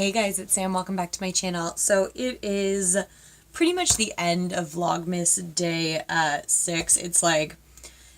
Hey guys, it's Sam. Welcome back to my channel. So it is pretty much the end of Vlogmas day 6. It's like,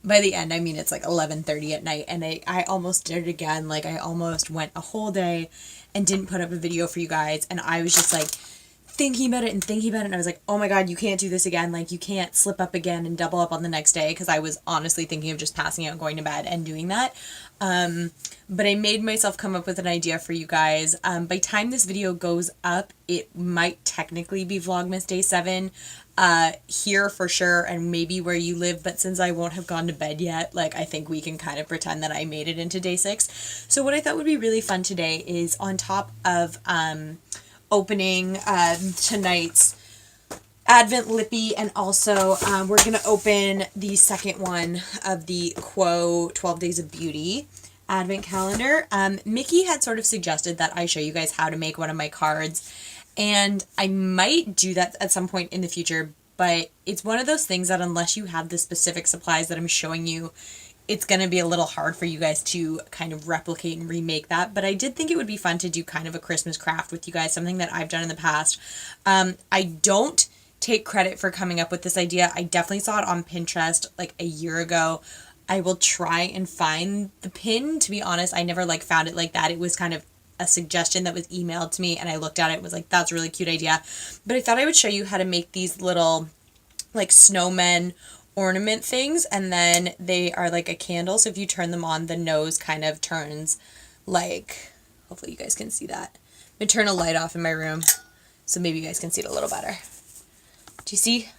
by the end, I mean it's like 11:30 at night, and I almost did it again. Like, I almost went a whole day and didn't put up a video for you guys, and I was just like thinking about it, and I was like, oh my god, you can't do this again. Like, you can't slip up again and double up on the next day, because I was honestly thinking of just passing out, going to bed, and doing that. But I made myself come up with an idea for you guys. By time this video goes up, it might technically be Vlogmas Day 7 here for sure, and maybe where you live, but since I won't have gone to bed yet, like, I think we can kind of pretend that I made it into Day 6. So what I thought would be really fun today is, on top of opening tonight's Advent Lippie, and also we're going to open the second one of the Quo 12 Days of Beauty Advent Calendar. Mickey had sort of suggested that I show you guys how to make one of my cards, and I might do that at some point in the future, but it's one of those things that unless you have the specific supplies that I'm showing you, it's going to be a little hard for you guys to kind of replicate and remake that. But I did think it would be fun to do kind of a Christmas craft with you guys, something that I've done in the past. I don't take credit for coming up with this idea. I definitely saw it on Pinterest like a year ago. I will try and find the pin. To be honest, I never like found it like that. It was kind of a suggestion that was emailed to me, and I looked at it and was like, that's a really cute idea. But I thought I would show you how to make these little like snowmen ornament things, and then they are like a candle, so if you turn them on, the nose kind of turns like, hopefully you guys can see that. I'm gonna turn a light off in my room so maybe you guys can see it a little better. Do you see?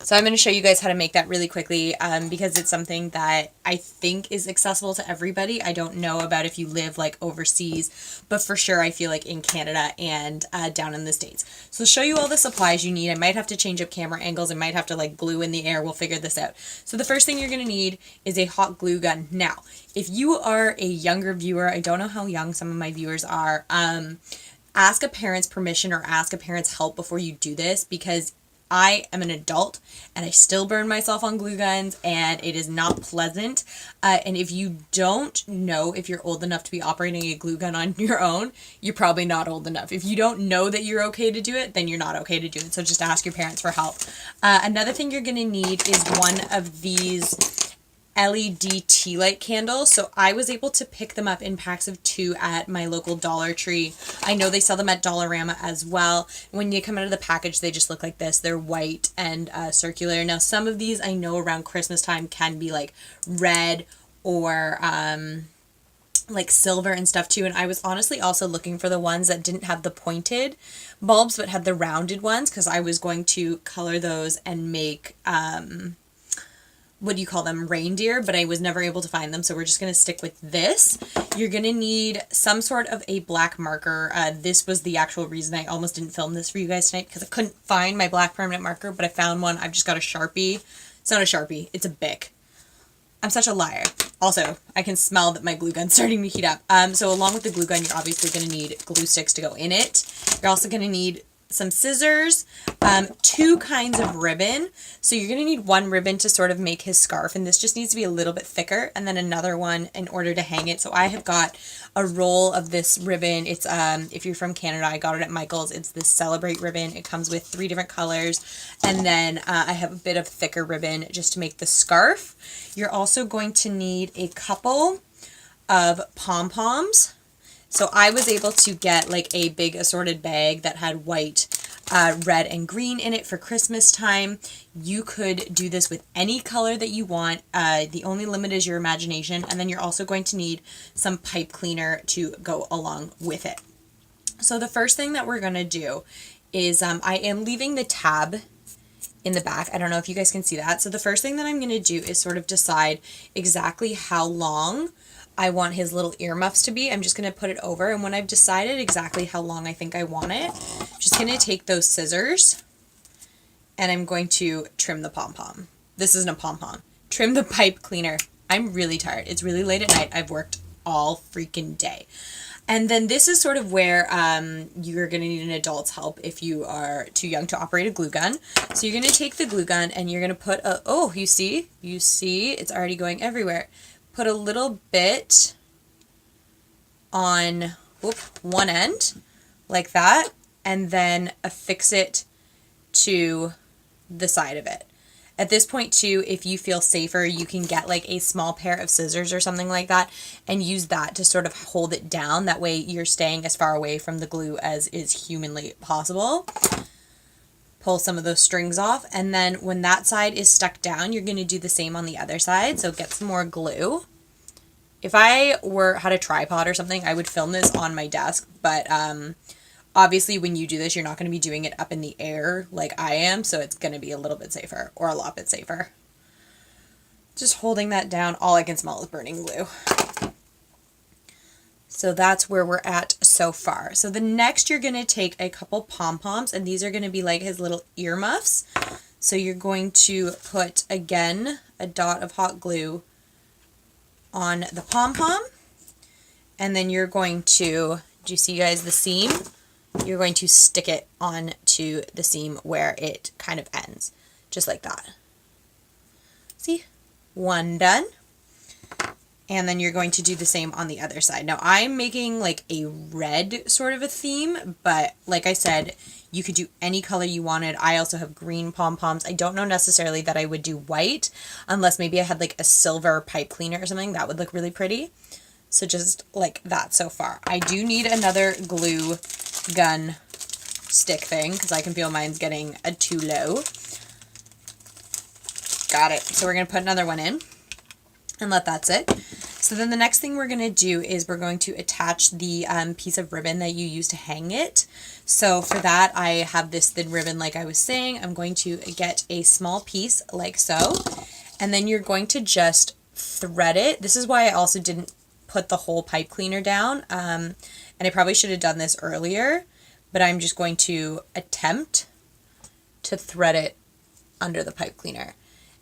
So I'm going to show you guys how to make that really quickly, because it's something that I think is accessible to everybody. I don't know about if you live like overseas, but for sure I feel like in Canada and down in the States. So I'll show you all the supplies you need. I might have to change up camera angles. I might have to like glue in the air. We'll figure this out. So the first thing you're going to need is a hot glue gun. Now, if you are a younger viewer, I don't know how young some of my viewers are, ask a parent's permission or ask a parent's help before you do this, because I am an adult and I still burn myself on glue guns, and it is not pleasant. And if you don't know if you're old enough to be operating a glue gun on your own, you're probably not old enough. If you don't know that you're okay to do it, then you're not okay to do it. So just ask your parents for help. Another thing you're going to need is one of these LED tea light candles. So I was able to pick them up in packs of 2 at my local Dollar Tree. I know they sell them at Dollarama as well. When you come out of the package, they just look like this. They're white and circular. Now, some of these I know around Christmas time can be like red or like silver and stuff too. And I was honestly also looking for the ones that didn't have the pointed bulbs but had the rounded ones, because I was going to color those and make what do you call them, reindeer, but I was never able to find them, so we're just going to stick with this. You're going to need some sort of a black marker. This was the actual reason I almost didn't film this for you guys tonight, because I couldn't find my black permanent marker, but I found one. I've just got a Sharpie. It's not a Sharpie, it's a Bic. I'm such a liar. Also, I can smell that my glue gun's starting to heat up. So along with the glue gun, you're obviously going to need glue sticks to go in it. You're also going to need some scissors, 2 kinds of ribbon. So you're going to need one ribbon to sort of make his scarf, and this just needs to be a little bit thicker, and then another one in order to hang it. So I have got a roll of this ribbon. It's if you're from Canada, I got it at Michael's. It's this Celebrate ribbon. It comes with 3 different colors, and then I have a bit of thicker ribbon just to make the scarf. You're also going to need a couple of pom-poms. So I was able to get like a big assorted bag that had white, red, and green in it for Christmas time. You could do this with any color that you want. The only limit is your imagination. And then you're also going to need some pipe cleaner to go along with it. So the first thing that we're going to do is I am leaving the tab in the back. I don't know if you guys can see that. So the first thing that I'm going to do is sort of decide exactly how long I want his little earmuffs to be. I'm just going to put it over, and when I've decided exactly how long I think I want it, I'm just going to take those scissors and I'm going to trim the pom-pom. This isn't a pom-pom. Trim the pipe cleaner. I'm really tired. It's really late at night. I've worked all freaking day. And then this is sort of where you're going to need an adult's help if you are too young to operate a glue gun. So you're going to take the glue gun and you're going to put a, oh, you see, it's already going everywhere. Put a little bit on one end like that, and then affix it to the side of it. At this point too, if you feel safer, you can get like a small pair of scissors or something like that and use that to sort of hold it down. That way you're staying as far away from the glue as is humanly possible. Pull some of those strings off, and then when that side is stuck down, you're going to do the same on the other side. So get some more glue. If I had a tripod or something, I would film this on my desk, but obviously when you do this, you're not going to be doing it up in the air like I am, so it's going to be a little bit safer, or a lot bit safer. Just holding that down, all I can smell is burning glue. So that's where we're at so far. So the next, you're going to take a couple pom-poms, and these are going to be like his little earmuffs. So you're going to put, again, a dot of hot glue on the pom-pom, and then you're going to, do you see guys the seam? You're going to stick it onto the seam where it kind of ends, just like that. See? One done. And then you're going to do the same on the other side. Now I'm making like a red sort of a theme, but like I said, you could do any color you wanted. I also have green pom-poms. I don't know necessarily that I would do white, unless maybe I had like a silver pipe cleaner or something. That would look really pretty. So just like that so far. I do need another glue gun stick thing because I can feel mine's getting too low. Got it. So we're going to put another one in and let that sit. So then the next thing we're going to do is we're going to attach the piece of ribbon that you use to hang it. So for that, I have this thin ribbon like I was saying. I'm going to get a small piece like so, and then you're going to just thread it. This is why I also didn't put the whole pipe cleaner down, and I probably should have done this earlier, but I'm just going to attempt to thread it under the pipe cleaner.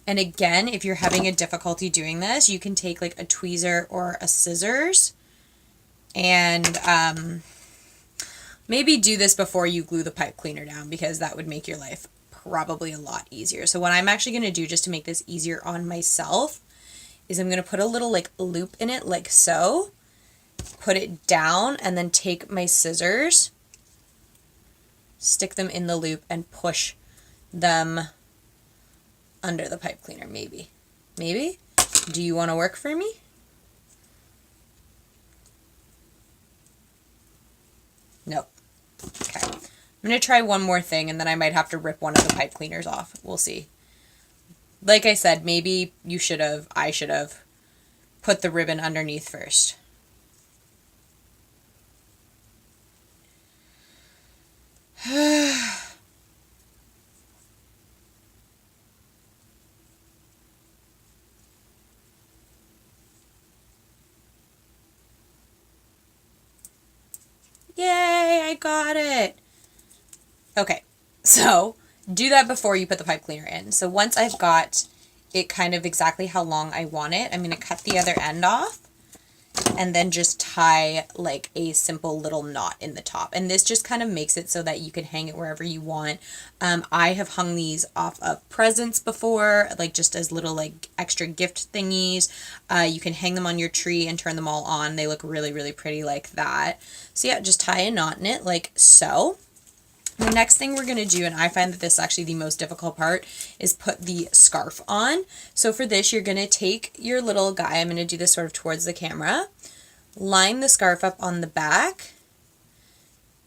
And again, if you're having a difficulty doing this, you can take like a tweezer or a scissors and maybe do this before you glue the pipe cleaner down, because that would make your life probably a lot easier. So what I'm actually going to do just to make this easier on myself is I'm going to put a little like loop in it like so, put it down, and then take my scissors, stick them in the loop, and push them under the pipe cleaner. Maybe. Do you want to work for me? Nope. Okay. I'm going to try one more thing, and then I might have to rip one of the pipe cleaners off. We'll see. Like I said, maybe I should have put the ribbon underneath first. Yay, I got it. Okay, so do that before you put the pipe cleaner in. So once I've got it kind of exactly how long I want it, I'm going to cut the other end off and then just tie like a simple little knot in the top. And this just kind of makes it so that you can hang it wherever you want. I have hung these off of presents before, like just as little like extra gift thingies. You can hang them on your tree and turn them all on. They look really, really pretty like that. So yeah, just tie a knot in it like so. The next thing we're going to do, and I find that this is actually the most difficult part, is put the scarf on. So for this, you're going to take your little guy, I'm going to do this sort of towards the camera, line the scarf up on the back,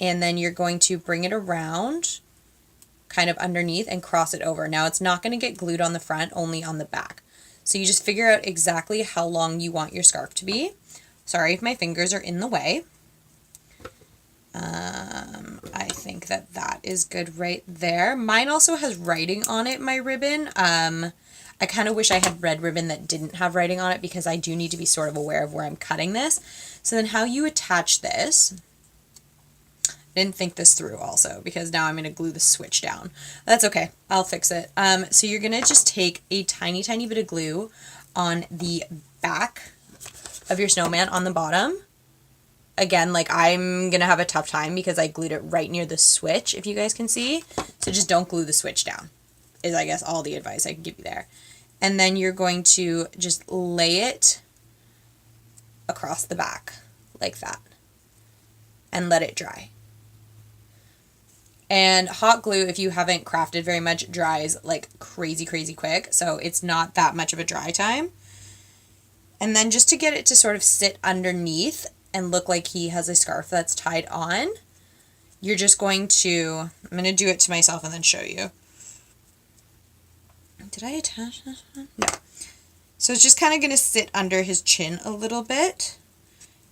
and then you're going to bring it around kind of underneath and cross it over. Now it's not going to get glued on the front, only on the back. So you just figure out exactly how long you want your scarf to be. Sorry if my fingers are in the way. I think that is good right there. Mine also has writing on it, my ribbon. I kind of wish I had red ribbon that didn't have writing on it, because I do need to be sort of aware of where I'm cutting this. So then how you attach this, I didn't think this through also, because now I'm going to glue the switch down. That's okay. I'll fix it. So you're going to just take a tiny, tiny bit of glue on the back of your snowman on the bottom. Again, like I'm going to have a tough time because I glued it right near the switch, if you guys can see. So just don't glue the switch down, is I guess all the advice I can give you there. And then you're going to just lay it across the back like that. and let it dry. And hot glue, if you haven't crafted very much, dries like crazy, crazy quick. So it's not that much of a dry time. And then just to get it to sort of sit underneath and look like he has a scarf that's tied on, you're just going to, I'm going to do it to myself and then show you. Did I attach this one? No. So it's just kind of going to sit under his chin a little bit.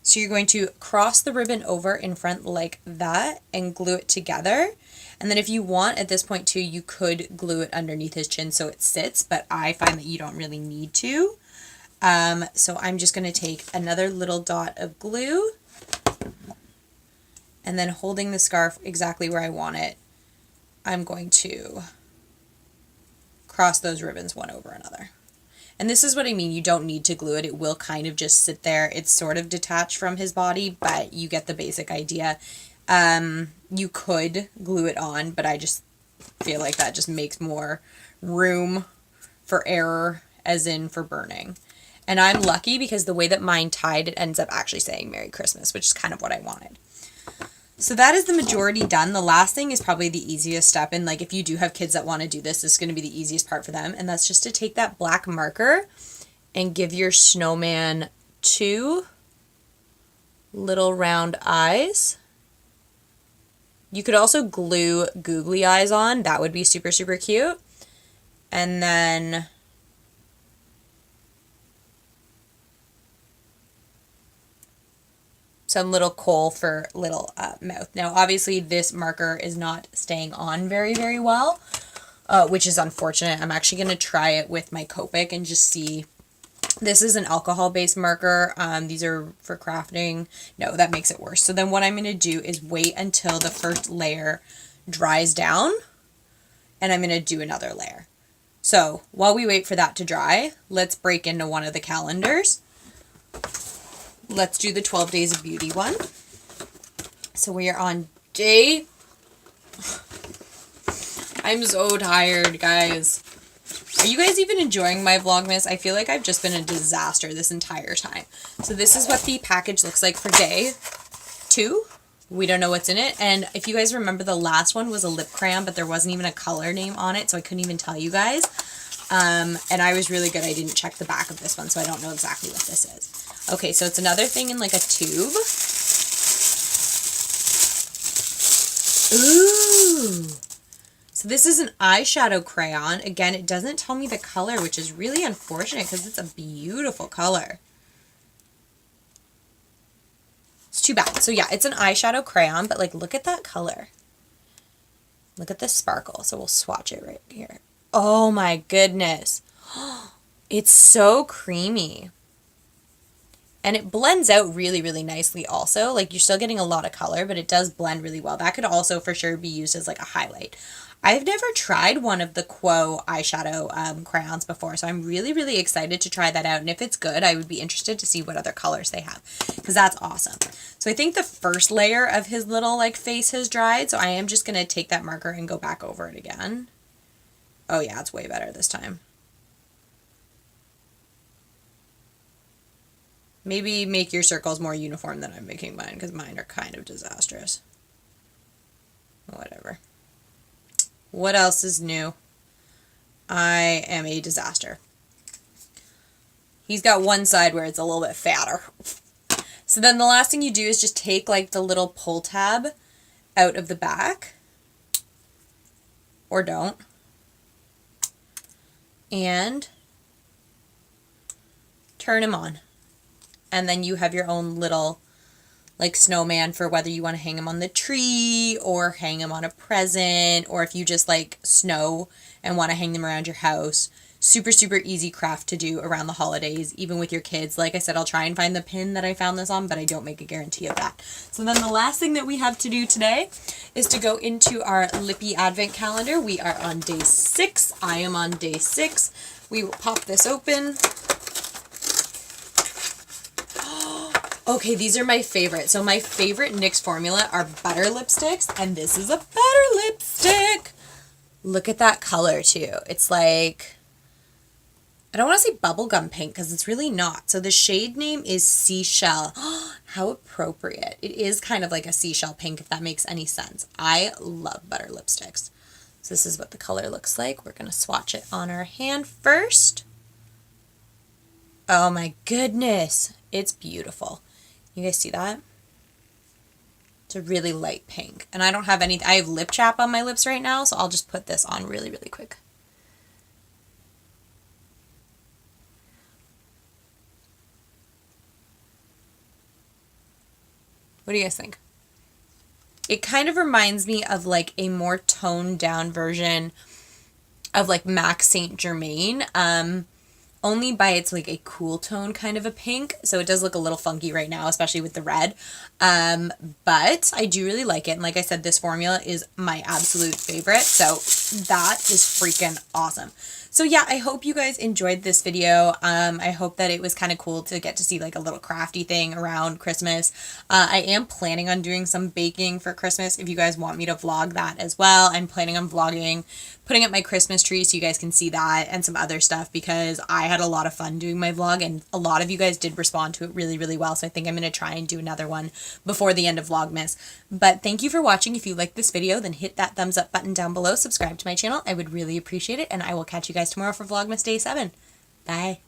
So you're going to cross the ribbon over in front like that and glue it together. And then if you want at this point too, you could glue it underneath his chin so it sits, but I find that you don't really need to. So I'm just going to take another little dot of glue and then holding the scarf exactly where I want it, I'm going to cross those ribbons one over another. And this is what I mean. You don't need to glue it. It will kind of just sit there. It's sort of detached from his body, but you get the basic idea. You could glue it on, but I just feel like that just makes more room for error, as in for burning. And I'm lucky because the way that mine tied, it ends up actually saying Merry Christmas, which is kind of what I wanted. So that is the majority done. The last thing is probably the easiest step. And like if you do have kids that want to do this, this is going to be the easiest part for them. And that's just to take that black marker and give your snowman 2 little round eyes. You could also glue googly eyes on. That would be super, super cute. And then some little kohl for little mouth. Now, obviously, this marker is not staying on very, very well, which is unfortunate. I'm actually going to try it with my Copic and just see. This is an alcohol-based marker. These are for crafting. No, that makes it worse. So then what I'm going to do is wait until the first layer dries down, and I'm going to do another layer. So while we wait for that to dry, let's break into one of the calendars. Let's do the 12 Days of Beauty one. So we are on day... I'm so tired, guys. Are you guys even enjoying my Vlogmas? I feel like I've just been a disaster this entire time. So this is what the package looks like for day 2. We don't know what's in it. And if you guys remember, the last one was a lip crayon, but there wasn't even a color name on it, so I couldn't even tell you guys. And I was really good. I didn't check the back of this one, so I don't know exactly what this is. Okay, so it's another thing in like a tube. Ooh! So this is an eyeshadow crayon. Again, it doesn't tell me the color, which is really unfortunate because it's a beautiful color. It's too bad. So yeah, it's an eyeshadow crayon, but like look at that color. Look at this sparkle. So we'll swatch it right here. Oh my goodness. It's so creamy. And it blends out really, really nicely also. Like you're still getting a lot of color, but it does blend really well. That could also for sure be used as like a highlight. I've never tried one of the Quo eyeshadow crayons before, so I'm really, really excited to try that out. And if it's good, I would be interested to see what other colors they have, because that's awesome. So I think the first layer of his little like face has dried, so I am just going to take that marker and go back over it again. Oh yeah, it's way better this time. Maybe make your circles more uniform than I'm making mine, because mine are kind of disastrous. Whatever. What else is new? I am a disaster. He's got one side where it's a little bit fatter. So then the last thing you do is just take like the little pull tab out of the back. Or don't. And turn him on. And then you have your own little like snowman for whether you want to hang him on the tree or hang him on a present, or if you just like snow and want to hang them around your house. Super, super easy craft to do around the holidays, even with your kids. Like I said, I'll try and find the pin that I found this on, but I don't make a guarantee of that. So then the last thing that we have to do today is to go into our Lippie Advent Calendar. We are on day 6. I am on day 6. We will pop this open. Okay, these are my favorite. So my favorite NYX formula are butter lipsticks, and this is a butter lipstick. Look at that color too. It's like, I don't want to say bubblegum pink because it's really not. So the shade name is SEASHELL. How appropriate. It is kind of like a seashell pink, if that makes any sense. I love butter lipsticks. So this is what the color looks like. We're going to swatch it on our hand first. Oh my goodness. It's beautiful. You guys see that? It's a really light pink. And I don't have any, I have lip chap on my lips right now, so I'll just put this on really, really quick. What do you guys think? It kind of reminds me of like a more toned down version of like MAC Saint Germain. Only by it's like a cool tone kind of a pink. So it does look a little funky right now, especially with the red. But I do really like it. And like I said, this formula is my absolute favorite. So that is freaking awesome. So yeah, I hope you guys enjoyed this video. I hope that it was kind of cool to get to see like a little crafty thing around Christmas. I am planning on doing some baking for Christmas if you guys want me to vlog that as well. I'm planning on vlogging, putting up my Christmas tree so you guys can see that and some other stuff because I had a lot of fun doing my vlog and a lot of you guys did respond to it really, really well. So I think I'm going to try and do another one before the end of Vlogmas. But thank you for watching. If you liked this video, then hit that thumbs up button down below. Subscribe to my channel. I would really appreciate it. And I will catch you guys tomorrow for Vlogmas Day 7. Bye.